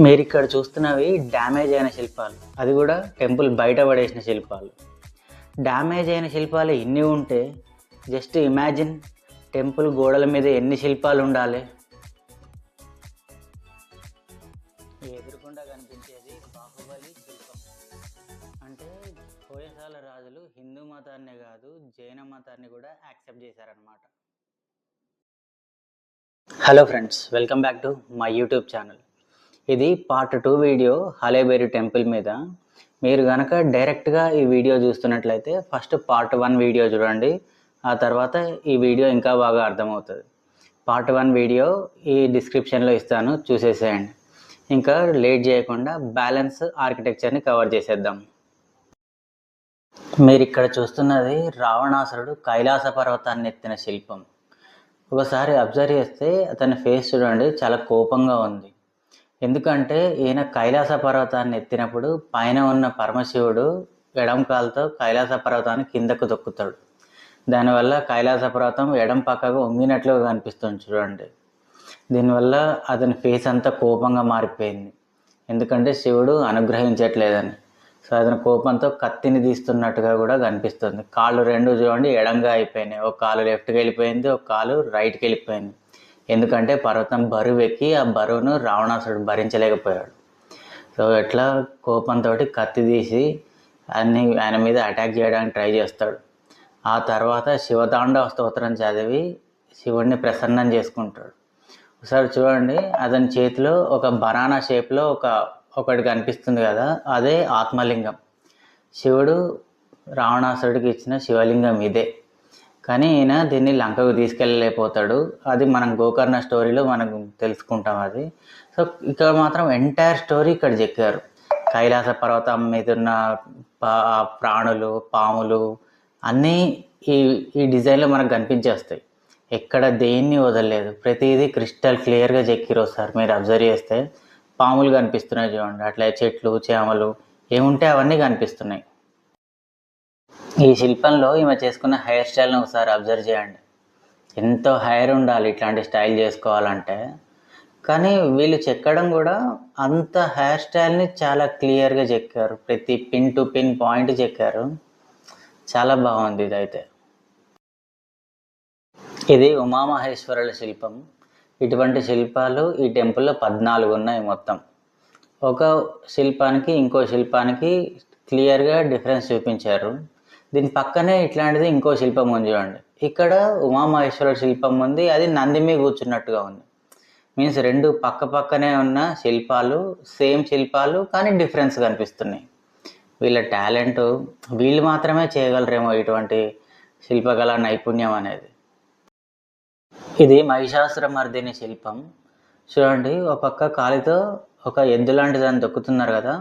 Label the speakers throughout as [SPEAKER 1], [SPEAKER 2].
[SPEAKER 1] మీరు ఇక్కడ చూస్తున్నవి డ్యామేజ్ అయిన శిల్పాలు, అది కూడా టెంపుల్ బయట పడేసిన శిల్పాలు. డ్యామేజ్ అయిన శిల్పాలు ఇన్ని ఉంటే జస్ట్ ఇమాజిన్ టెంపుల్ గోడల మీద ఎన్ని శిల్పాలు ఉండాలి. ఎదురుకుండా కనిపించేది బాహుబలి శిల్పం. అంటే హోయసాల రాజులు హిందూ మతాన్నే కాదు జైన మతాన్ని కూడా యాక్సెప్ట్ చేశారనమాట. Hello friends, welcome back to my YouTube channel. ఇది పార్ట్ 2 వీడియో హలేబేరి టెంపుల్ మీద. మీరు కనుక డైరెక్ట్గా ఈ వీడియో చూస్తున్నట్లయితే ఫస్ట్ పార్ట్ 1 వీడియో చూడండి, ఆ తర్వాత ఈ వీడియో ఇంకా బాగా అర్థమవుతుంది. పార్ట్ 1 వీడియో ఈ డిస్క్రిప్షన్లో ఇస్తాను, చూసేసేయండి. ఇంకా లేట్ చేయకుండా బ్యాలెన్స్ ఆర్కిటెక్చర్ని కవర్ చేసేద్దాం. మీరు ఇక్కడ చూస్తున్నది రావణాసురుడు కైలాస పర్వతాన్ని ఎత్తిన శిల్పం. ఒకసారి అబ్జర్వ్ చేస్తే అతని ఫేస్ చూడండి, చాలా కోపంగా ఉంది. ఎందుకంటే ఈయన కైలాస పర్వతాన్ని ఎత్తినప్పుడు పైన ఉన్న పరమశివుడు ఎడం కాలుతో కైలాస పర్వతాన్ని కిందకు తొక్కుతాడు. దానివల్ల కైలాస పర్వతం ఎడం పక్కకు వంగినట్లుగా కనిపిస్తుంది చూడండి. దీనివల్ల అతని ఫేస్ అంతా కోపంగా మారిపోయింది, ఎందుకంటే శివుడు అనుగ్రహించట్లేదని. సో అతని కోపంతో కత్తిని తీస్తున్నట్టుగా కూడా కనిపిస్తుంది. కాళ్ళు రెండు చూడండి ఎడంగా అయిపోయినాయి, ఒక కాలు లెఫ్ట్కి వెళ్ళిపోయింది, ఒక కాలు రైట్కి వెళ్ళిపోయింది. ఎందుకంటే పర్వతం బరువు ఎక్కి ఆ బరువును రావణాసురుడు భరించలేకపోయాడు. సో ఎట్లా కోపంతో కత్తి తీసి ఆయన మీద అటాక్ చేయడానికి ట్రై చేస్తాడు. ఆ తర్వాత శివతాండవ స్తోత్రం చదివి శివుడిని ప్రసన్నం చేసుకుంటాడు. ఒకసారి చూడండి, అతని చేతిలో ఒక బనానా షేప్లో ఒకటి కనిపిస్తుంది కదా, అదే ఆత్మలింగం. శివుడు రావణాసురుడికి ఇచ్చిన శివలింగం ఇదే. కానీ ఈయన దీన్ని లంకకు తీసుకెళ్ళలేకపోతాడు. అది మనం గోకర్ణ స్టోరీలో మనకు తెలుసుకుంటాం అది. సో ఇక్కడ మాత్రం ఎంటైర్ స్టోరీ ఇక్కడ చెక్కారు. కైలాస పర్వతం మీద ఉన్న ప్రాణులు, పాములు అన్నీ ఈ డిజైన్లో మనకు కనిపించేస్తాయి. ఎక్కడ దేన్ని వదలలేదు, ప్రతిదీ క్రిస్టల్ క్లియర్గా చెక్కిరు. సార్ మీరు అబ్జర్వ్ చేస్తే పాములు కనిపిస్తున్నాయి చూడండి, అట్లా చెట్లు, చేమలు ఏముంటే అవన్నీ కనిపిస్తున్నాయి. ఈ శిల్పంలో ఈమె చేసుకున్న హెయిర్ స్టైల్ని ఒకసారి అబ్జర్వ్ చేయండి. ఎంతో హెయిర్ ఉండాలి ఇట్లాంటి స్టైల్ చేసుకోవాలంటే. కానీ వీళ్ళు చెక్కడం కూడా అంత హెయిర్ స్టైల్ని చాలా క్లియర్గా చెక్కారు, ప్రతి పిన్ టు పిన్ పాయింట్ చెక్కారు. చాలా బాగుంది ఇదైతే. ఇది ఉమామహేశ్వరుల శిల్పం. ఇటువంటి శిల్పాలు ఈ టెంపుల్లో 14 ఉన్నాయి మొత్తం. ఒక శిల్పానికి ఇంకో శిల్పానికి క్లియర్గా డిఫరెన్స్ చూపించారు. దీని పక్కనే ఇట్లాంటిది ఇంకో శిల్పం ఉంది చూడండి. ఇక్కడ ఉమామహేశ్వరుల శిల్పం ఉంది, అది నంది మీద కూర్చున్నట్టుగా ఉంది. మీన్స్ రెండు పక్క పక్కనే ఉన్న శిల్పాలు, సేమ్ శిల్పాలు, కానీ డిఫరెన్స్ కనిపిస్తున్నాయి. వీళ్ళ టాలెంట్, వీళ్ళు మాత్రమే చేయగలరేమో ఇటువంటి శిల్పకళా నైపుణ్యం అనేది. ఇది మహిషాసురమర్దిని శిల్పం. చూడండి, ఒక పక్క కాలితో ఒక ఎద్దు లాంటి దాన్ని దొక్కుతున్నారు కదా,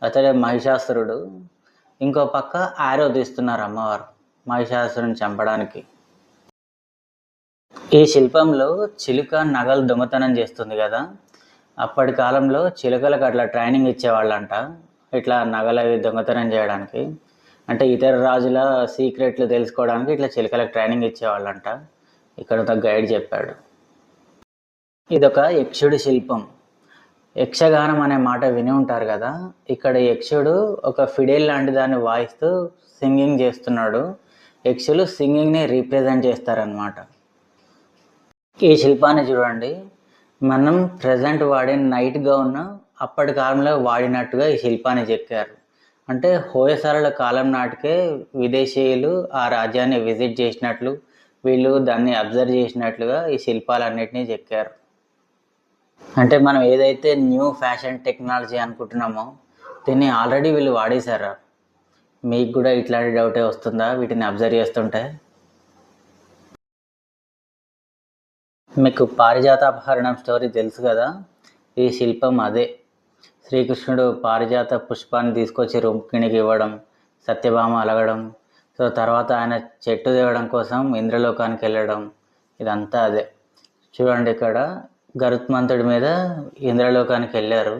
[SPEAKER 1] అతడే మహిషాసురుడు. ఇంకో పక్క ఆరో తీస్తున్నారు అమ్మవారు మహిషాసురుని చంపడానికి. ఈ శిల్పంలో చిలుక నగలు దొంగతనం చేస్తుంది కదా, అప్పటి కాలంలో చిలుకలకు అట్లా ట్రైనింగ్ ఇచ్చేవాళ్ళంట, ఇట్లా నగలవి దొంగతనం చేయడానికి. అంటే ఇతర రాజుల సీక్రెట్లు తెలుసుకోవడానికి ఇట్లా చిలుకలకు ట్రైనింగ్ ఇచ్చేవాళ్ళంట. ఇక్కడ ఒక గైడ్ చెప్పాడు. ఇదొక యక్షుడి శిల్పం. యక్షగానం అనే మాట విని ఉంటారు కదా, ఇక్కడ యక్షుడు ఒక ఫిడేల్ లాంటి దాన్ని వాయిస్తూ సింగింగ్ చేస్తున్నాడు. యక్షులు సింగింగ్ని రీప్రజెంట్ చేస్తారనమాట. ఈ శిల్పాన్ని చూడండి, మనం ప్రజెంట్ వాడిన నైట్ గౌన్ అప్పటి కాలంలో వాడినట్టుగా ఈ శిల్పాన్ని చెక్కారు. అంటే హోయసాలల కాలం నాటికే విదేశీయులు ఆ రాజ్యాన్ని విజిట్ చేసినట్లు, వీళ్ళు దాన్ని అబ్జర్వ్ చేసినట్లుగా ఈ శిల్పాలన్నిటినీ చెక్కారు. అంటే మనం ఏదైతే న్యూ ఫ్యాషన్ టెక్నాలజీ అనుకుంటున్నామో దీన్ని ఆల్రెడీ వీళ్ళు వాడేశారా? మీకు కూడా ఇట్లాంటి డౌటే వస్తుందా వీటిని అబ్జర్వ్ చేస్తుంటే? మీకు పారిజాతాపహరణం స్టోరీ తెలుసు కదా, ఈ శిల్పం అదే. శ్రీకృష్ణుడు పారిజాత పుష్పాన్ని తీసుకొచ్చి రుక్మిణికి ఇవ్వడం, సత్యభామ అలగడం, సో తర్వాత ఆయన చెట్టు తేవడం కోసం ఇంద్రలోకానికి వెళ్ళడం, ఇదంతా అదే. చూడండి, ఇక్కడ గరుత్మంతుడి మీద ఇంద్రలోకానికి వెళ్ళారు.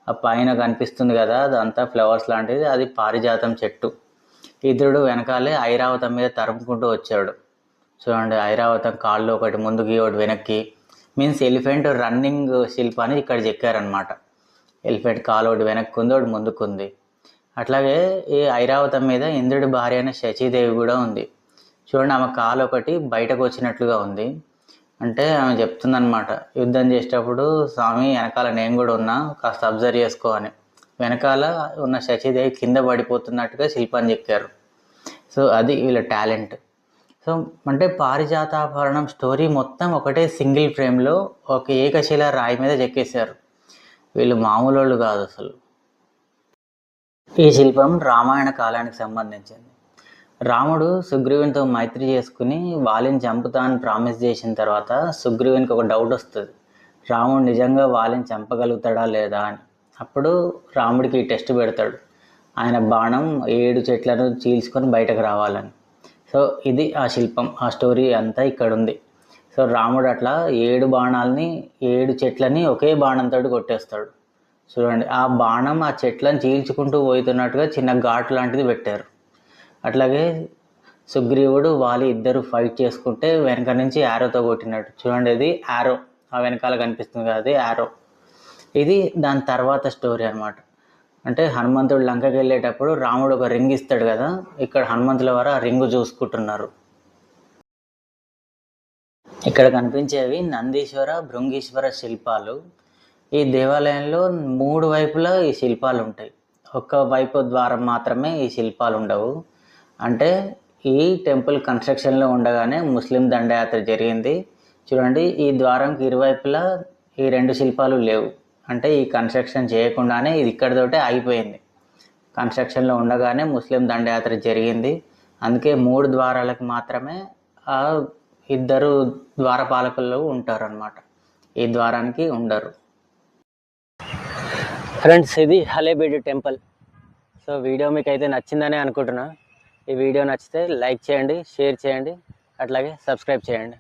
[SPEAKER 1] ఆ పైన కనిపిస్తుంది కదా, అదంతా ఫ్లవర్స్ లాంటిది, అది పారిజాతం చెట్టు. ఇంద్రుడు వెనకాలే ఐరావతం మీద తరుముకుంటూ వచ్చాడు. చూడండి, ఐరావతం కాళ్ళు ఒకటి ముందుకి ఒకటి వెనక్కి, మీన్స్ ఎలిఫెంట్ రన్నింగ్ శిల్పాన్ని ఇక్కడ చెక్కారనమాట. ఎలిఫెంట్ కాలు ఒకటి వెనక్కు ఉంది, ఒకటి ముందుకుంది. అట్లాగే ఈ ఐరావతం మీద ఇంద్రుడి భార్య అయిన శచీదేవి కూడా ఉంది. చూడండి, ఆమె కాలు ఒకటి బయటకు వచ్చినట్లుగా ఉంది. అంటే ఆమె చెప్తుందనమాట, యుద్ధం చేసేటప్పుడు స్వామి వెనకాల నేను కూడా ఉన్నా, కాస్త అబ్జర్వ్ చేసుకో అని. వెనకాల ఉన్న శచీదేవి కింద పడిపోతున్నట్టుగా శిల్పాన్ని చెక్కారు. సో అది వీళ్ళ టాలెంట్. సో అంటే పారిజాతాభరణం స్టోరీ మొత్తం ఒకటే సింగిల్ ఫ్రేమ్లో ఒక ఏకశిల రాయి మీద చెక్కేశారు. వీళ్ళు మామూలు వాళ్ళు కాదు అసలు. ఈ శిల్పం రామాయణ కాలానికి సంబంధించింది. రాముడు సుగ్రీవునితో మైత్రి చేసుకుని వాలిని చంపుతానని ప్రామిస్ చేసిన తర్వాత సుగ్రీవునికి ఒక డౌట్ వస్తుంది, రాముడు నిజంగా వాలిని చంపగలుగుతాడా లేదా అని. అప్పుడు రాముడికి ఈ టెస్ట్ పెడతాడు, ఆయన బాణం 7 చెట్లను చీల్చుకొని బయటకు రావాలని. సో ఇది ఆ శిల్పం, ఆ స్టోరీ అంతా ఇక్కడ ఉంది. సో రాముడు అట్లా 7 బాణాలని 7 చెట్లని ఒకే బాణంతో కొట్టేస్తాడు. చూడండి, ఆ బాణం ఆ చెట్లను చీల్చుకుంటూ పోతున్నట్టుగా చిన్న ఘాటు లాంటిది పెట్టారు. అట్లాగే సుగ్రీవుడు వాలి ఇద్దరు ఫైట్ చేసుకుంటే వెనక నుంచి యారోతో కొట్టినట్టు. చూడండి, ఇది యారో, ఆ వెనకాల కనిపిస్తుంది కదా, అది యారో. ఇది దాని తర్వాత స్టోరీ అనమాట. అంటే హనుమంతుడు లంకకి వెళ్ళేటప్పుడు రాముడు ఒక రింగ్ ఇస్తాడు కదా, ఇక్కడ హనుమంతుల వారు ఆ రింగు చూసుకుంటున్నారు. ఇక్కడ కనిపించేవి నందీశ్వర భృంగీశ్వర శిల్పాలు. ఈ దేవాలయంలో 3 వైపులా ఈ శిల్పాలు ఉంటాయి, ఒక్క వైపు ద్వారం మాత్రమే ఈ శిల్పాలు ఉండవు. అంటే ఈ టెంపుల్ కన్స్ట్రక్షన్లో ఉండగానే ముస్లిం దండయాత్ర జరిగింది. చూడండి, ఈ ద్వారంకి ఇరువైపులా ఈ 2 శిల్పాలు లేవు. అంటే ఈ కన్స్ట్రక్షన్ చేయకుండానే ఇది ఇక్కడితోటే ఆగిపోయింది. కన్స్ట్రక్షన్లో ఉండగానే ముస్లిం దండయాత్ర జరిగింది. అందుకే 3 ద్వారాలకు మాత్రమే ఆ 2 ద్వారపాలకులు ఉంటారు అన్నమాట, ఈ ద్వారానికి ఉండరు. ఫ్రెండ్స్, ఇది హలేబీడు టెంపుల్. సో వీడియో మీకు అయితే నచ్చిందని అనుకుంటున్నా. ఈ వీడియో నచ్చితే లైక్ చేయండి, షేర్ చేయండి, అట్లాగే సబ్స్క్రైబ్ చేయండి.